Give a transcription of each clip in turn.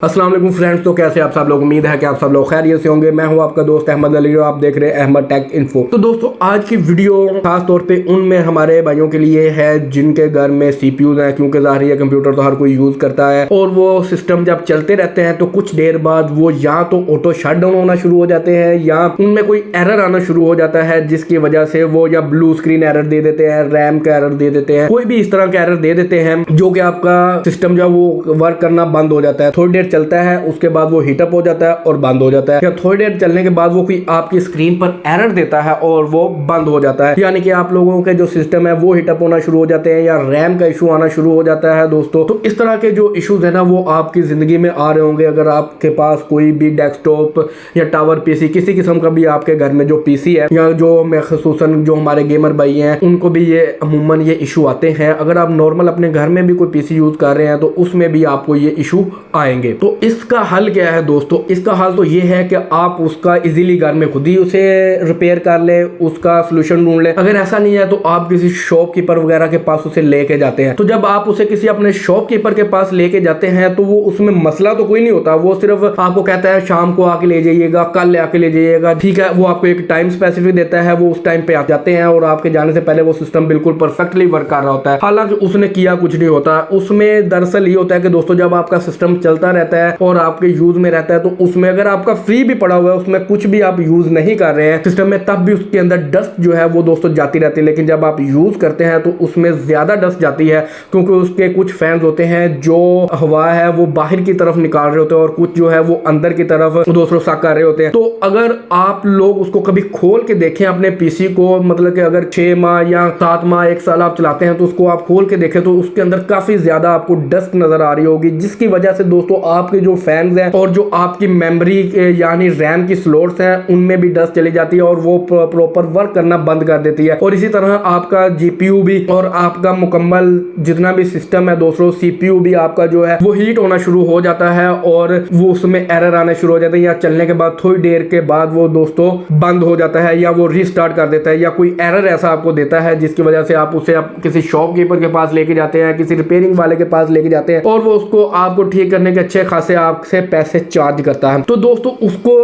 अस्सलाम वालेकुम फ्रेंड्स। तो कैसे आप सब लोग, उम्मीद है कि आप सब लोग खैरियत से होंगे। मैं हूं आपका दोस्त अहमद अली और आप देख रहे हैं अहमद टेक इन्फो। तो दोस्तों आज की वीडियो खास तौर पे उनमें हमारे भाइयों के लिए है जिनके घर में सीपीयूज हैं, क्योंकि ज़ाहिर है कंप्यूटर तो हर कोई यूज़ करता है और वो सिस्टम जब चलते रहते हैं तो कुछ देर बाद वो या तो ऑटो शट डाउन होना शुरू हो जाते हैं या उनमें कोई एरर आना शुरू हो जाता है, जिसकी वजह से वो या ब्लू स्क्रीन एरर दे देते हैं, रैम का एरर दे देते हैं, कोई भी इस तरह का एरर दे देते हैं जो कि आपका सिस्टम जो वो वर्क करना बंद हो जाता है। थोड़ी देर चलता है, उसके बाद वो हीटअप हो जाता है और बंद हो जाता है, या थोड़ी देर चलने के बाद वो कोई आपकी स्क्रीन पर एरर देता है और वो बंद हो जाता है। यानी कि आप लोगों के जो सिस्टम है वो हीटअप होना शुरू हो जाते हैं या रैम का इशू आना शुरू हो जाता है दोस्तों। तो इस तरह के जो इश्यूज है ना वो आपकी जिंदगी में आ रहे होंगे अगर आपके पास कोई भी डेस्कटॉप या टावर पीसी, किसी किस्म का भी आपके घर में जो पीसी है या जो खसूसन जो हमारे गेमर भाई हैं उनको भी ये अमूमन ये इशू आते हैं। अगर आप नॉर्मल अपने घर में भी कोई पीसी यूज कर रहे हैं तो उसमें भी आपको ये इशू आएंगे। तो इसका हल क्या है दोस्तों? इसका हल तो ये है कि आप उसका इजीली घर में खुद ही उसे रिपेयर कर ले, उसका सोल्यूशन ढूंढ ले। अगर ऐसा नहीं है तो आप किसी शॉपकीपर वगैरह के पास उसे लेके जाते हैं। तो जब आप उसे किसी अपने शॉपकीपर के पास लेके जाते हैं तो वो उसमें मसला तो कोई नहीं होता, वो सिर्फ आपको कहता है शाम को आके ले जाइएगा, कल आके ले जाइएगा, ठीक है। वो आपको एक टाइम स्पेसिफिक देता है, वो उस टाइम पे आ जाते हैं और आपके जाने से पहले वो सिस्टम बिल्कुल परफेक्टली वर्क कर रहा होता है। हालांकि उसने किया कुछ नहीं होता। उसमें दरअसल ये होता है कि दोस्तों जब आपका सिस्टम चलता रहता है और आपके यूज में रहता है तो उसमें अगर आपका फ्री भी पड़ा हुआ है, उसमें कुछ भी आप यूज नहीं कर रहे हैं सिस्टम में, तब भी उसके अंदर डस्ट जो है वो दोस्तों जाती रहती है। लेकिन जब आप यूज करते हैं तो उसमें ज्यादा डस्ट जाती है, क्योंकि उसके कुछ फैंस होते हैं जो हवा है वो बाहर की तरफ निकाल रहे होते हैं और कुछ जो है वो अंदर की तरफ दोस्तों सक कर रहे होते हैं। तो अगर आप लोग उसको कभी खोल के देखें अपने पीसी को, मतलब कि अगर 6 माह या 7 माह 1 साल आप चलाते हैं तो उसको आप खोल के देखें तो उसके अंदर काफी ज्यादा आपको डस्ट नजर आ रही होगी, जिसकी वजह से दोस्तों आपके जो फैंस हैं और जो आपकी मेमोरी यानी रैम की स्लॉट्स हैं उनमें भी डस्ट चली जाती है और वो प्रॉपर वर्क करना बंद कर देती है। और इसी तरह आपका जीपीयू भी और आपका मुकम्मल जितना भी सिस्टम है दोस्तों, सीपीयू भी आपका जो है वो हीट होना शुरू हो जाता है और वो उसमें एरर आने शुरू हो जाते हैं, या चलने के बाद थोड़ी देर के बाद वो दोस्तों बंद हो जाता है या वो रीस्टार्ट कर देता है, या कोई एरर ऐसा आपको देता है जिसकी वजह से आप उसे किसी शॉपकीपर के पास लेके जाते हैं, किसी रिपेयरिंग वाले के पास लेके जाते हैं और वो उसको आपको ठीक करने के अच्छे खासे आपसे पैसे चार्ज करता है। तो दोस्तों उसको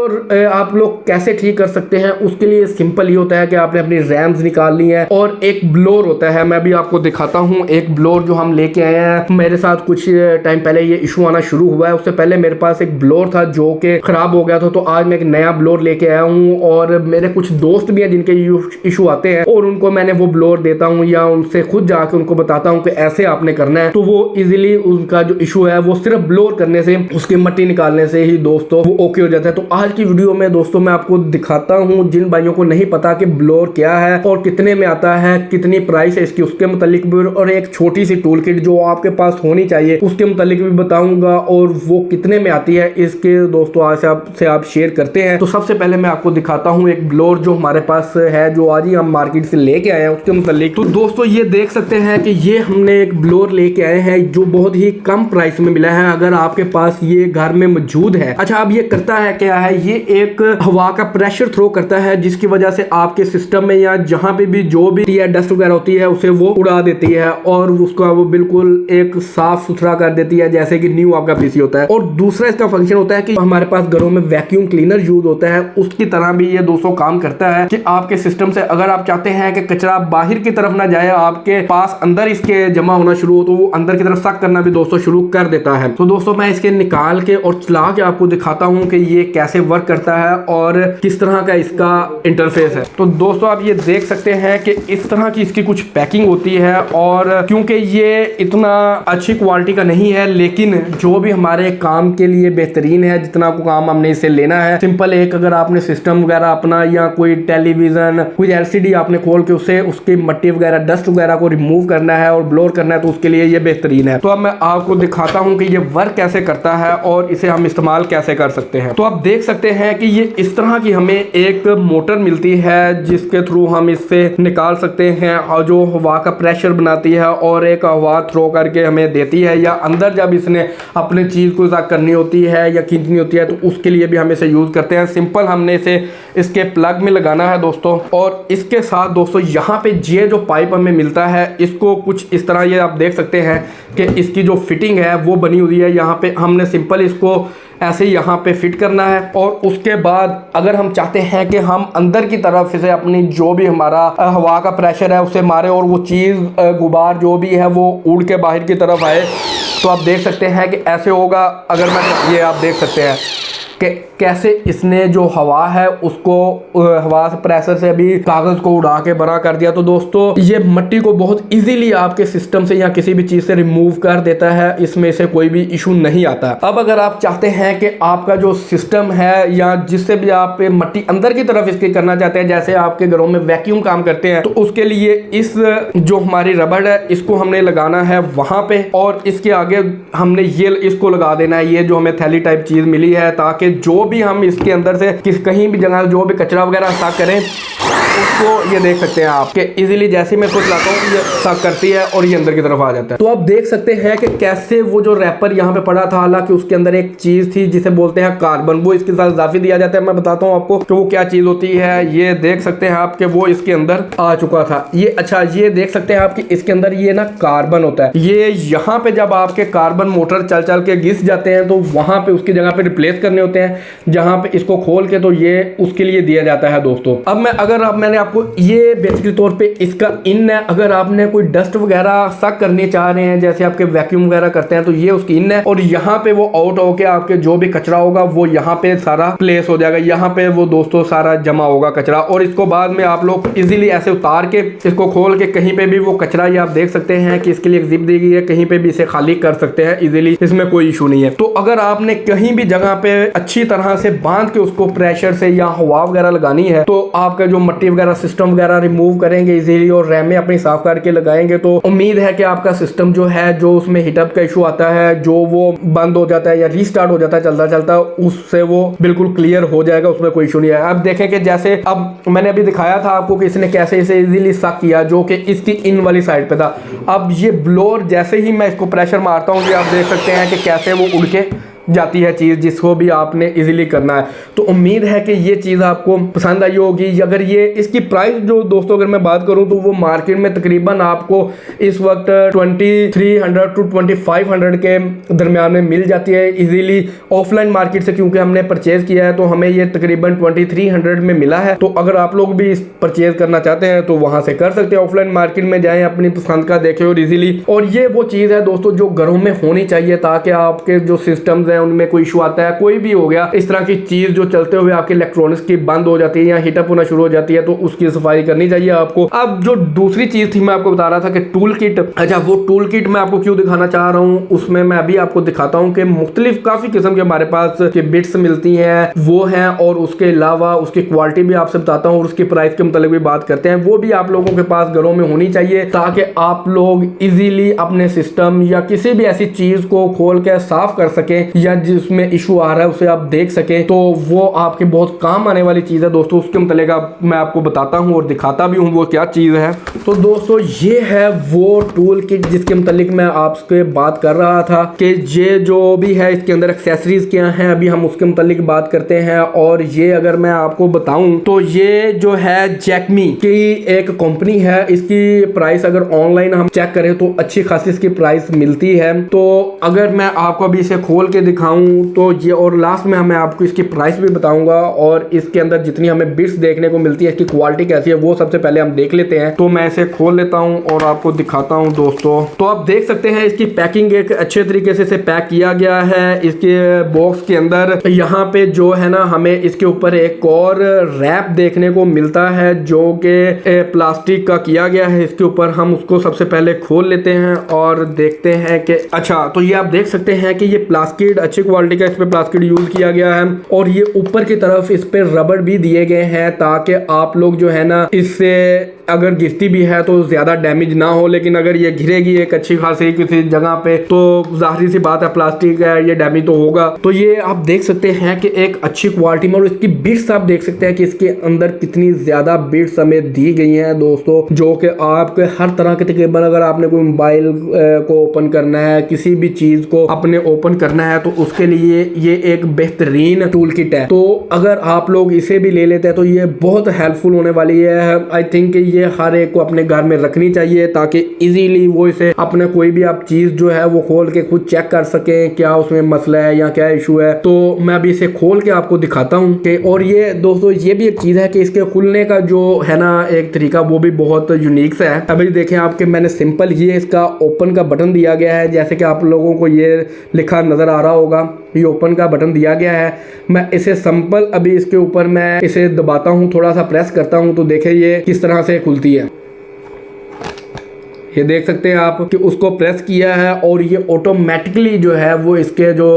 आप लोग कैसे ठीक कर सकते हैं? उसके लिए सिंपल ये होता है कि आपने अपनी रैम्स निकाल ली है और एक ब्लोर होता है, मैं भी आपको दिखाता हूँ। एक ब्लोर जो हम लेके आए हैं, मेरे साथ कुछ टाइम पहले ये इशू आना शुरू हुआ है। उससे पहले मेरे पास एक ब्लोर था जो कि खराब हो गया था, तो आज मैं एक नया ब्लोर लेके आया हूँ और मेरे कुछ दोस्त भी हैं जिनके इशू आते हैं और उनको मैंने वो ब्लोर देता हूँ या उनसे खुद जाके उनको बताता हूँ कि ऐसे आपने करना है। तो वो इजीली उनका जो इशू है वो सिर्फ ब्लोर करने से, उसकी मट्टी निकालने से ही दोस्तों वो ओके हो जाता है। तो आज की वीडियो में दोस्तों मैं आपको दिखाता हूँ, जिन भाइयों को नहीं पता कि ब्लोर क्या है और कितने में आता है, कितनी प्राइस है इसकी, उसके मुतालिक भी, और एक छोटी सी टूल किट जो आपके पास होनी चाहिए उसके मुतालिक भी बताऊंगा और वो कितने में आती है इसके दोस्तों आज आपसे आप शेयर करते हैं। तो सबसे पहले मैं आपको दिखाता हूँ एक ब्लोर जो हमारे पास है, जो आज ही हम मार्केट से लेके आए हैं उसके मुतालिक। तो दोस्तों ये देख सकते हैं कि ये हमने एक ब्लोर लेके आए हैं जो बहुत ही कम प्राइस में मिला है, अगर आपके पास ये घर में मौजूद है। अच्छा, अब ये करता है क्या है, ये एक हवा का प्रेशर थ्रो करता है जिसकी वजह से आपके सिस्टम में या जहां पे भी जो भी डस्ट वगैरह होती है उसे वो उड़ा देती है और उसका वो बिल्कुल एक साफ सुथरा कर देती है जैसे कि न्यू आपका पीसी होता है। और दूसरा इसका फंक्शन होता है कि हमारे पास घरों में वैक्यूम क्लीनर यूज होता है, उसकी तरह भी ये दोस्तों काम करता है कि आपके सिस्टम से अगर आप चाहते हैं कि कचरा बाहर की तरफ ना जाए, आपके पास अंदर इसके जमा होना शुरू हो, तो वो अंदर की तरफ सक करना भी दोस्तों शुरू कर देता है। तो दोस्तों मैं इसके निकाल के और चला के आपको दिखाता हूँ कि ये कैसे वर्क करता है और किस तरह का इसका इंटरफेस है। तो दोस्तों आप ये देख सकते हैं कि इस तरह की इसकी कुछ पैकिंग होती है और क्योंकि ये इतना अच्छी क्वालिटी का नहीं है लेकिन जो भी हमारे काम के लिए बेहतरीन है, जितना को काम हमने इसे लेना है, सिंपल एक अगर आपने सिस्टम वगैरह अपना या कोई टेलीविजन कोई एलसीडी आपने खोल के उसे उसकी मट्टी वगैरह डस्ट वगैरह को रिमूव करना है और ब्लोर करना है तो उसके लिए ये बेहतरीन है। तो अब मैं आपको दिखाता हूँ कि ये वर्क कैसे करता है और इसे हम इस्तेमाल कैसे कर सकते हैं। तो आप देख सकते हैं कि ये इस तरह की हमें एक मोटर मिलती है जिसके थ्रू हम इससे निकाल सकते हैं और जो हवा का प्रेशर बनाती है और एक हवा थ्रो करके हमें देती है, या अंदर जब इसने अपने चीज को करनी होती है या खींचनी होती है तो उसके लिए भी हम इसे यूज करते हैं। सिंपल हमने इसे इसके प्लग में लगाना है दोस्तों, और इसके साथ दोस्तों यहाँ पे ये जो पाइप हमें मिलता है इसको कुछ इस तरह ये आप देख सकते हैं कि इसकी जो फिटिंग है वो बनी हुई है। यहाँ पे हमने सिंपल इसको ऐसे यहाँ पे फिट करना है। और उसके बाद अगर हम चाहते हैं कि हम अंदर की तरफ से अपनी जो भी हमारा हवा का प्रेशर है उसे मारे और वो चीज़ गुबार जो भी है वो उड़ के बाहर की तरफ आए, तो आप देख सकते हैं कि ऐसे होगा। अगर मैं ये आप देख सकते हैं कि कैसे इसने जो हवा है उसको हवा से प्रेशर से अभी कागज़ को उड़ा के बड़ा कर दिया। तो दोस्तों ये मिट्टी को बहुत इजीली आपके सिस्टम से या किसी भी चीज़ से रिमूव कर देता है, इसमें से कोई भी इशू नहीं आता। अब अगर आप चाहते हैं कि आपका जो सिस्टम है या जिससे भी आप मिट्टी अंदर की तरफ इसके करना चाहते हैं, जैसे आपके घरों में वैक्यूम काम करते हैं, तो उसके लिए इस जो हमारी रबड़ है इसको हमने लगाना है वहां पे, और इसके आगे हमने ये इसको लगा देना है, ये जो हमें थैली टाइप चीज़ मिली है, ताकि जो भी हम इसके अंदर से कहीं भी जगह जो भी कचरा वगैरह साफ करें उसको ये देख सकते हैं आप कि इजीली जैसे मैं इसको चलाता हूँ ये साफ करती है और ये अंदर की तरफ आ जाता है। तो आप देख सकते हैं कि कैसे वो जो रैपर यहाँ पे पड़ा था, हालांकि उसके अंदर एक चीज़ थी जिसे बोलते हैं कार्बन, वो इसके साथ इजाफी दिया जाता है। मैं बताता हूँ आपको कि वो क्या चीज़ होती है। ये देख सकते हैं आप कि वो इसके अंदर आ चुका था। ये अच्छा ये देख सकते हैं आप कि इसके अंदर ये ना कार्बन होता है। ये यहाँ पे जब आपके कार्बन मोटर चल चल के घिस जाते हैं तो वहां पे उसकी जगह पे रिप्लेस करने होते हैं, जहां पे इसको खोल के तो ये उसके लिए दिया जाता है दोस्तों। अब मैंने आपको ये बेसिकली तौर पे इसका इन है। अगर आपने कोई डस्ट वगैरह सक करनी चाह रहे हैं, जैसे आपके वैक्यूम वगैरह करते हैं, तो ये उसकी इन है। और यहाँ पे वो आउट होके आपके जो भी कचरा होगा वो यहाँ पे सारा प्लेस हो जाएगा, यहाँ पे वो दोस्तों सारा जमा होगा कचरा। और इसको बाद में आप लोग इजीली ऐसे उतार के इसको खोल के कहीं पे भी वो कचरा, ये आप देख सकते हैं कि इसके लिए एक जिप दी गई है, कहीं पे भी इसे खाली कर सकते हैं इजीली, इसमें कोई इशू नहीं है। तो अगर आपने कहीं भी जगह पे अच्छी तरह से बांध के उसको प्रेशर से या हवा वगैरह लगानी है, तो आपका जो मिट्टी वगैरह सिस्टम वगैरह रिमूव करेंगे इजीली और रैमें अपनी साफ करके लगाएंगे, तो उम्मीद है कि आपका सिस्टम जो है, जो उसमें हीटअप का इशू आता है, जो वो बंद हो जाता है या रीस्टार्ट हो जाता है चलता चलता, उससे वो बिल्कुल क्लियर हो जाएगा, उसमें कोई इशू नहीं है। अब देखें कि जैसे अब मैंने अभी दिखाया था आपको कि इसने कैसे इसे इजीली सक किया, जो कि इसकी इन वाली साइड पे था। अब ये ब्लोअर जैसे ही मैं इसको प्रेशर मारता हूँ, ये आप देख सकते हैं कि कैसे वो उड़ के जाती है चीज़, जिसको भी आपने इजीली करना है। तो उम्मीद है कि ये चीज़ आपको पसंद आई होगी। अगर ये इसकी प्राइस जो दोस्तों अगर मैं बात करूं तो वो मार्केट में तकरीबन आपको इस वक्त 2300 टू 2500 के दरमियान में मिल जाती है इजीली ऑफलाइन मार्केट से, क्योंकि हमने परचेज किया है तो हमें ये तकरीबन 2300 में मिला है। तो अगर आप लोग भी परचेज करना चाहते हैं तो वहाँ से कर सकते हैं, ऑफलाइन मार्केट में जाएँ, अपनी पसंद का देखें और इजीली। और ये वो चीज़ है दोस्तों जो घरों में होनी चाहिए, ताकि आपके जो सिस्टम्स उनमें कोई इशू आता है, कोई भी हो गया इस तरह की चीज जो चलते हुए आपके इलेक्ट्रॉनिक्स की बंद हो जाती है या हीटअप होना शुरू हो जाती है, तो उसकी सफाई करनी चाहिए आपको। अब जो दूसरी चीज थी मैं आपको बता रहा था कि टूल किट, अच्छा वो टूल किट मैं आपको क्यों दिखाना चाह रहा हूँ, उसमें मैं अभी आपको दिखाता हूँ कि मुख्तलिफ काफी किस्म के हमारे पास के बिट्स मिलती हैं, वो हैं, और उसके अलावा उसकी क्वालिटी भी आपसे बताता हूँ और उसकी प्राइस के मुताबिक भी बात करते हैं। वो भी आप लोगों के पास घरों में होनी चाहिए, ताकि आप लोग इजीली अपने सिस्टम या किसी भी ऐसी चीज को खोल के साफ कर सकें, या जिसमें इशू आ रहा है उसे आप देख सकें, तो वो आपके बहुत काम आने वाली चीज़ है दोस्तों। उसके मतलब मैं आपको बताता हूँ और दिखाता भी हूँ वो क्या चीज़ है। तो दोस्तों ये है वो टूल किट जिसके मतलब मैं आपसे बात कर रहा था कि ये जो भी है इसके अंदर एक्सेसरीज क्या हैं, अभी हम उसके मतलब बात करते हैं। और ये अगर मैं आपको बताऊं तो ये जो है जैकमी की एक कंपनी है, इसकी प्राइस अगर ऑनलाइन हम चेक करें तो अच्छी खासी इसकी प्राइस मिलती है। तो अगर मैं आपको अभी इसे खोल के दिखाऊं तो ये, और लास्ट में मैं आपको इसकी प्राइस भी बताऊंगा और इसके अंदर जितनी हमें बिट्स देखने को मिलती है, इसकी क्वालिटी कैसी है, वो सबसे पहले हम देख लेते हैं। तो मैं इसे खोल लेता हूं और आपको दिखाता हूं दोस्तों। तो आप देख सकते हैं इसकी पैकिंग एक अच्छे तरीके से इसे पैक किया गया है। इसके बॉक्स के अंदर यहाँ पे जो है ना, हमें इसके ऊपर एक और रैप देखने को मिलता है जो कि प्लास्टिक का किया गया है। इसके ऊपर हम उसको सबसे पहले खोल लेते हैं और देखते हैं कि अच्छा, तो ये आप देख सकते हैं कि ये प्लास्टिक अच्छी क्वालिटी का इस पे प्लास्टिक यूज किया गया है, और ये ऊपर की तरफ इस पे रबड़ भी दिए गए हैं, ताकि आप लोग जो है ना इससे अगर गिरती भी है तो ज्यादा डैमेज ना हो। लेकिन अगर ये गिरेगी एक अच्छी खासी किसी जगह पे तो जाहिर सी बात है प्लास्टिक है, ये डैमेज तो होगा। तो ये आप देख सकते हैं कि एक अच्छी क्वालिटी में, और इसकी बिट्स आप देख सकते हैं कि इसके अंदर कितनी ज्यादा बिट्स हमें दी गई हैं दोस्तों, जो कि आपके हर तरह के तकरीबन अगर आपने कोई मोबाइल को ओपन करना है, किसी भी चीज को अपने ओपन करना है, तो उसके लिए ये एक बेहतरीन टूल किट है। तो अगर आप लोग इसे भी ले लेते हैं तो ये बहुत हेल्पफुल होने वाली है। आई थिंक ये हर एक को अपने घर में रखनी चाहिए ताकि इजीली वो इसे अपने कोई भी आप चीज जो है वो खोल के खुद चेक कर सके क्या उसमें मसला है या क्या इशू है। तो मैं अभी इसे खोल के आपको दिखाता हूँ कि और ये दोस्तों ये भी एक चीज है कि इसके खुलने का जो है ना एक तरीका वो भी बहुत यूनिक सा है। अभी देखें आपके मैंने सिंपल ये इसका ओपन का बटन दिया गया है, जैसे कि आप लोगों को ये लिखा नजर आ रहा होगा, ये ओपन का बटन दिया गया है। मैं इसे सिंपल अभी इसके ऊपर मैं इसे दबाता हूँ, थोड़ा सा प्रेस करता हूँ तो देखें ये किस तरह से खुलती है। ये देख सकते हैं आप कि उसको प्रेस किया है और ये ऑटोमेटिकली जो है वो इसके जो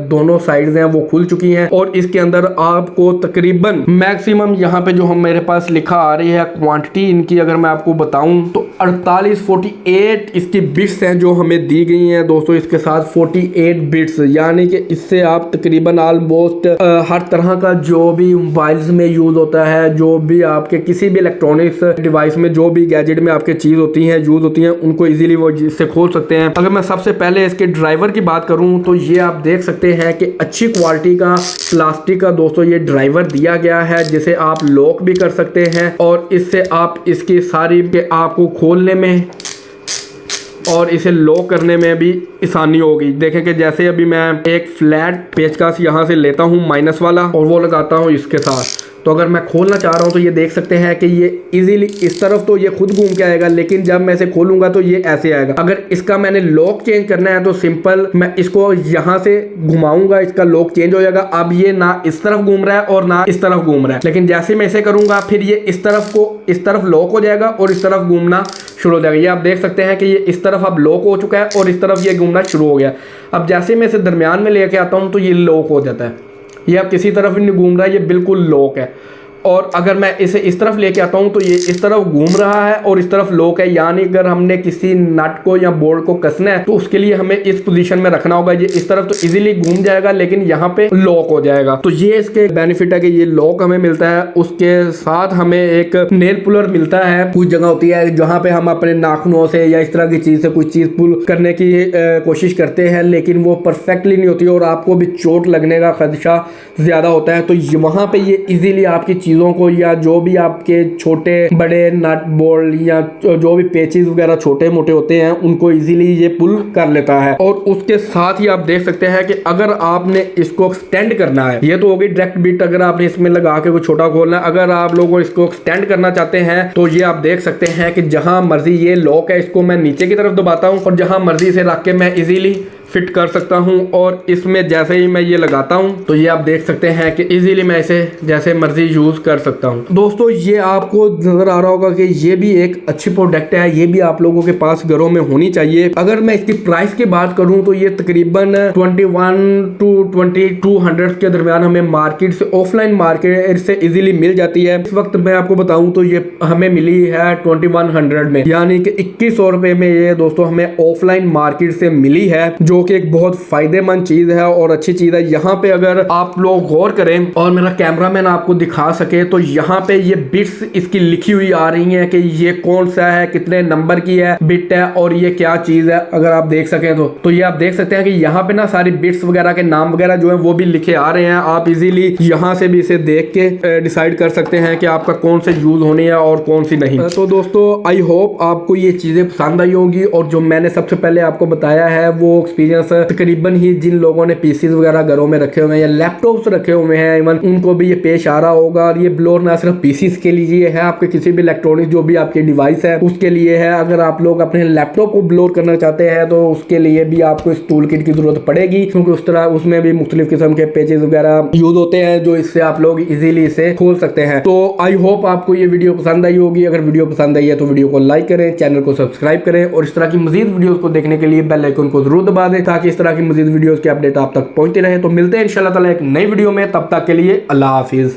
दोनों साइड्स हैं वो खुल चुकी हैं। और इसके अंदर आपको तकरीबन मैक्सिमम यहाँ पे जो हम मेरे पास लिखा आ रही है क्वांटिटी इनकी अगर मैं आपको बताऊं तो 48 इसकी बिट्स हैं जो हमें दी गई हैं दोस्तों। इसके साथ 48 बिट्स, यानी कि इससे आप तकरीबन ऑलमोस्ट हर तरह का जो भी मोबाइल्स में यूज होता है, जो भी आपके किसी भी इलेक्ट्रॉनिक्स डिवाइस में जो भी गैजेट में आपके चीज होती है यूज होती हैं उनको इजीली वो इससे खोल सकते हैं। अगर मैं सबसे पहले इसके ड्राइवर की बात करूं तो ये आप देख सकते हैं कि अच्छी क्वालिटी का प्लास्टिक का दोस्तों ये ड्राइवर दिया गया है, जिसे आप लॉक भी कर सकते हैं और इससे आप इसकी सारी के आपको खोलने में और इसे लॉक करने में भी आसानी होगी। देखें कि जैसे अभी मैं एक फ्लैट पेचकस यहाँ से लेता हूँ माइनस वाला और वो लगाता हूँ इसके साथ, तो अगर मैं खोलना चाह रहा हूँ तो ये देख सकते हैं कि ये इजीली इस तरफ तो ये खुद घूम के आएगा, लेकिन जब मैं इसे खोलूंगा तो ये ऐसे आएगा। अगर इसका मैंने लॉक चेंज करना है तो सिंपल मैं इसको यहाँ से घुमाऊंगा, इसका लॉक चेंज हो जाएगा। अब ये ना इस तरफ घूम रहा है और ना इस तरफ घूम रहा है, लेकिन जैसे मैं इसे करूंगा फिर ये इस तरफ को इस तरफ लॉक हो जाएगा और इस तरफ घूमना शुरू हो जाएगा। ये आप देख सकते हैं कि ये इस तरफ अब लॉक हो चुका है और इस तरफ ये घूमना शुरू हो गया। अब जैसे मैं इसे दरमियान में लेके आता हूँ तो ये लॉक हो जाता है। ये अब किसी तरफ ही नहीं घूम रहा है, ये बिल्कुल लॉक है। और अगर मैं इसे इस तरफ लेके आता हूं तो ये इस तरफ घूम रहा है और इस तरफ लॉक है, यानी अगर हमने किसी नट को या बोल्ट को कसना है तो उसके लिए हमें इस पोजीशन में रखना होगा। ये इस तरफ तो इजीली घूम जाएगा लेकिन यहाँ पे लॉक हो जाएगा। तो ये इसके बेनिफिट है कि ये लॉक हमें मिलता है। उसके साथ हमें एक नेल पुलर मिलता है। कुछ जगह होती है जहाँ पे हम अपने नाखूनों से या इस तरह की चीज से कोई चीज पुल करने की कोशिश करते हैं, लेकिन वो परफेक्टली नहीं होती और आपको भी चोट लगने का खदशा ज्यादा होता है। तो वहां पे ये इजीली आपकी चीजों को या जो भी आपके छोटे बड़े नट बोल्ट या जो भी पेचेस वगैरह छोटे मोटे होते हैं उनको इजीली ये पुल कर लेता है। और उसके साथ ही आप देख सकते हैं कि अगर आपने इसको एक्सटेंड करना है, ये तो होगी डायरेक्ट बिट अगर आपने इसमें लगा के कोई छोटा खोलना है। अगर आप लोगों इसको एक्सटेंड करना चाहते हैं तो ये आप देख सकते हैं कि जहां मर्जी ये लॉक है, इसको मैं नीचे की तरफ दबाता हूं और जहां मर्जी से रख के मैं इजीली फिट कर सकता हूं। और इसमें जैसे ही मैं ये लगाता हूं तो ये आप देख सकते हैं कि इजीली मैं इसे जैसे मर्जी यूज कर सकता हूं। दोस्तों ये आपको नजर आ रहा होगा कि ये भी एक अच्छी प्रोडक्ट है, ये भी आप लोगों के पास घरों में होनी चाहिए। अगर मैं इसकी प्राइस की बात करूं तो ये तकरीबन 21 to 2200 के दरमियान हमें मार्केट से ऑफलाइन मार्केट से इजीली मिल जाती है। इस वक्त मैं आपको बताऊं तो ये हमें मिली है 2100 में, यानी कि 2100 रुपए में ये दोस्तों हमें ऑफलाइन मार्केट से मिली है, जो कि एक बहुत फायदेमंद चीज है और अच्छी चीज है। यहाँ पे अगर आप लोग गौर करें और मेरा कैमरामैन आपको दिखा सके तो यहाँ पे ये बिट्स इसकी लिखी हुई आ रही हैं कि ये कौन सा है, कितने नंबर की है बिट है और ये क्या चीज है। अगर आप देख सकें तो ये आप देख सकते हैं कि यहाँ पे ना सारी बिट्स वगैरह के नाम वगैरह जो है वो भी लिखे आ रहे हैं। आप इजीली यहाँ से भी इसे देख के डिसाइड कर सकते हैं कि आपका कौन से यूज होनी है और कौन सी नहीं। तो दोस्तों आई होप आपको ये चीजें पसंद आई होगी और जो मैंने सबसे पहले आपको बताया है वो एक्सपीरियंस तकरीबन ही जिन लोगों ने पीसीज वगैरह घरों में रखे हुए हैं या लैपटॉप्स रखे हुए हैं इवन उनको भी ये पेश आ रहा होगा। और ये ब्लोअर ना सिर्फ पीसीज के लिए है, आपके किसी भी इलेक्ट्रॉनिक जो भी आपके डिवाइस है उसके लिए है। अगर आप लोग अपने लैपटॉप को ब्लोअर करना चाहते हैं तो उसके लिए भी आपको इस टूल किट की जरूरत पड़ेगी, क्योंकि उस तरह उसमें भी मुख्तलिफ किस्म के पेजेस वगैरह यूज होते हैं जो इससे आप लोग इजीली इसे खोल सकते हैं। तो आई होप आपको ये वीडियो पसंद आई होगी। अगर वीडियो पसंद आई है तो वीडियो को लाइक करें, चैनल को सब्सक्राइब करें और इस तरह की मजीद वीडियोस को देखने के लिए बेल आइकन को जरूर दबा दें ताकि इस तरह की मजीद वीडियोस के अपडेट आप तक पहुंचते रहे। तो मिलते हैं इंशाल्लाह ताला एक नई वीडियो में, तब तक के लिए अल्लाह हाफिज।